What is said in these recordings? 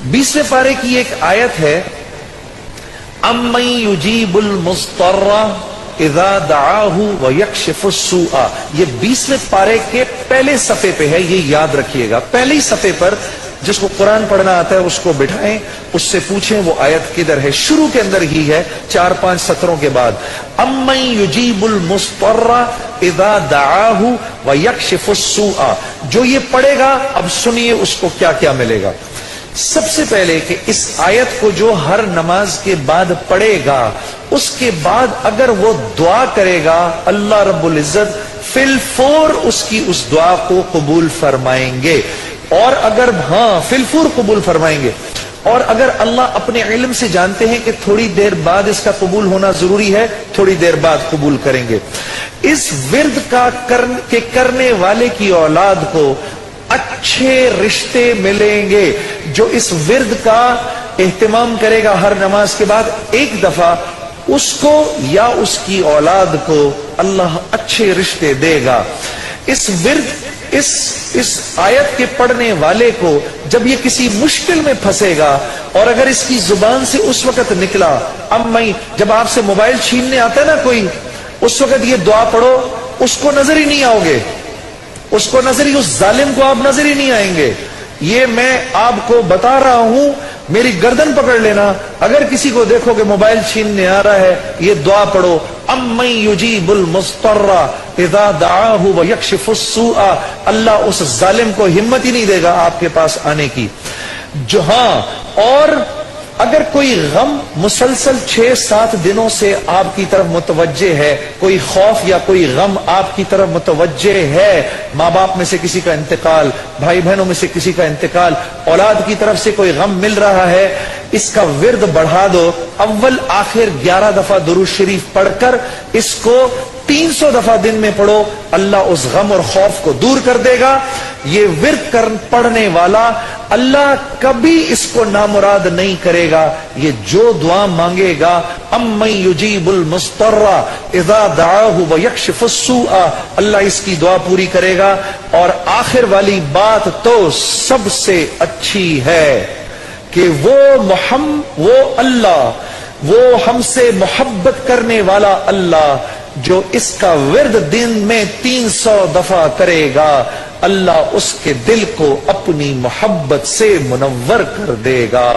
20वें पारे की एक आयत है, अम्मन युजीबुल मुस्तर्रा इज़ा दआहु व यक्शिफुस सूआ। ये 20वें पारे के पहले सफ़े पे है, ये याद रखिएगा। पहले ही सफ़े पर जिसको कुरान पढ़ना आता है उसको बिठाएं, उससे पूछें वो आयत किधर है। शुरू के अंदर ही है, 4-5 सत्रों के बाद। अम्मन युजीबुल मुस्तर्रा इज़ा दआहु व यक्शिफुस सूआ। जो ये पढ़ेगा, अब सुनिए उसको क्या क्या मिलेगा। सबसे पहले कि इस आयत को जो हर नमाज के बाद पढ़ेगा, उसके बाद अगर वो दुआ करेगा, अल्लाह रब्बुल इज्जत फिलफौर उसकी उस दुआ को कबूल फरमाएंगे। और अगर फिलफौर कबूल फरमाएंगे। और अगर अल्लाह अपने इल्म से जानते हैं कि थोड़ी देर बाद इसका कबूल होना जरूरी है, थोड़ी देर बाद कबूल करेंगे। इस विर्द का करने वाले की औलाद को अच्छे रिश्ते मिलेंगे। जो इस विर्द का एहतमाम करेगा हर नमाज के बाद एक दफा, उसको या उसकी औलाद को अल्लाह अच्छे रिश्ते देगा। इस विर्द इस आयत के पढ़ने वाले को जब ये किसी मुश्किल में फंसेगा, और अगर इसकी जुबान से उस वक्त निकला, जब आपसे मोबाइल छीनने आता है ना कोई, उस वक्त ये दुआ पढ़ो, उसको नजर ही नहीं आओगे, उसको नजर ही, उस जालिम को आप नजर ही नहीं आएंगे। ये मैं आपको बता रहा हूं, मेरी गर्दन पकड़ लेना। अगर किसी को देखो कि मोबाइल छीनने आ रहा है, ये दुआ पढ़ो, अम्मन युजीबुल मुस्तर्रा इज़ा दआहु व यक्शिफुस सूआ। अल्लाह उस जालिम को हिम्मत ही नहीं देगा आपके पास आने की। जो और अगर कोई गम मुसलसल 6-7 दिनों से आपकी तरफ मुतवज्जे है, कोई खौफ या कोई गम आपकी तरफ मुतवज्जे है, माँ बाप में से किसी का इंतकाल, भाई बहनों में से किसी का इंतकाल, औलाद की तरफ से कोई गम मिल रहा है, इसका विर्द बढ़ा दो। अव्वल आखिर 11 दफा दुरूद शरीफ पढ़कर इसको 300 दफा दिन में पढ़ो, अल्लाह उस गम और खौफ को दूर कर देगा। ये विर्द पढ़ने वाला अल्लाह कभी इसको नामुराद नहीं करेगा। ये जो दुआ मांगेगा, अम्मन युजीबुल मुस्तर्रा इज़ा दआहु व यक्शिफुस सूआ, अल्लाह इसकी दुआ पूरी करेगा। और आखिर वाली बात तो सबसे अच्छी है कि वो अल्लाह, वो हमसे मोहब्बत करने वाला अल्लाह, जो इसका विर्द दिन में 300 दफा करेगा, अल्लाह उसके दिल को अपनी मोहब्बत से मुनव्वर कर देगा।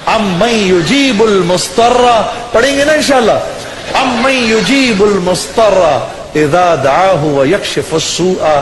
अम्मन युजीबुल मुस्तर्रा, पढ़ेंगे ना इंशाअल्लाह। अम्मन युजीबुल मुस्तर्रा इज़ा दआहु व यक्शिफुस सूआ।